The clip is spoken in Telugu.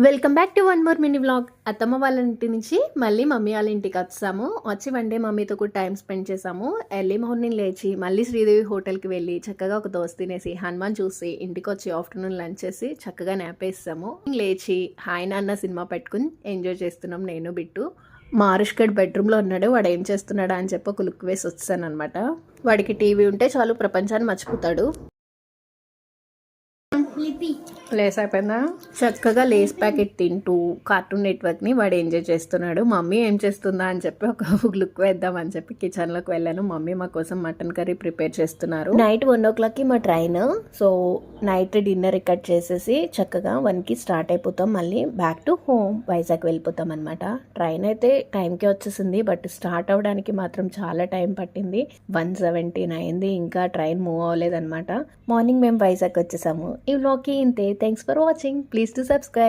Welcome back to one more mini vlog. అత్తమ్మ వాళ్ళ ఇంటి నుంచి మళ్ళీ మమ్మీ వాళ్ళ ఇంటికి వచ్చాము. వచ్చి వన్ డే మమ్మీతో కూడా టైం స్పెండ్ చేసాము. ఎర్లీ మార్నింగ్ లేచి మళ్ళీ శ్రీదేవి హోటల్కి వెళ్ళి చక్కగా ఒక దోశ తినేసి హనుమాన్ చూసి ఇంటికి వచ్చి ఆఫ్టర్నూన్ లంచ్ చేసి చక్కగా నేపేస్తాము. లేచి హాయ్ నాన్న సినిమా పెట్టుకుని ఎంజాయ్ చేస్తున్నాం నేను బిట్టు. మా ఆరుష్గడ్ బెడ్రూమ్లో ఉన్నాడు. వాడు ఏం చేస్తున్నాడా అని చెప్పి ఒక లుక్ వేసి వచ్చాను అనమాట. వాడికి టీవీ ఉంటే చాలు ప్రపంచాన్ని మర్చిపోతాడు. లేస్ అయిపోయిందా? చక్కగా లేస్ ప్యాకెట్ తింటూ కార్టూన్ నెట్వర్క్ని వాడు ఎంజాయ్ చేస్తున్నాడు. మమ్మీ ఏం చేస్తుందా అని చెప్పి ఒక లుక్ వేద్దాం అని చెప్పి కిచెన్లోకి వెళ్ళాను. మమ్మీ మా కోసం మటన్ కర్రీ ప్రిపేర్ చేస్తున్నారు. నైట్ 1 o'clockకి మా ట్రైన్. సో నైట్ డిన్నర్ ఇక్కడ చేసేసి చక్కగా 1కి స్టార్ట్ అయిపోతాం. మళ్ళీ బ్యాక్ టు హోమ్ వైజాగ్ వెళ్ళిపోతాం అనమాట. ట్రైన్ అయితే టైంకి వచ్చేసింది, బట్ స్టార్ట్ అవడానికి మాత్రం చాలా టైం పట్టింది. 1:17 అయింది, ఇంకా ట్రైన్ మూవ్ అవ్వలేదన్నమాట. మార్నింగ్ మేము వైజాగ్ వచ్చేసాము. ఈ వ్లాగ్కి ఇంతే. Thanks for watching. Please to subscribe.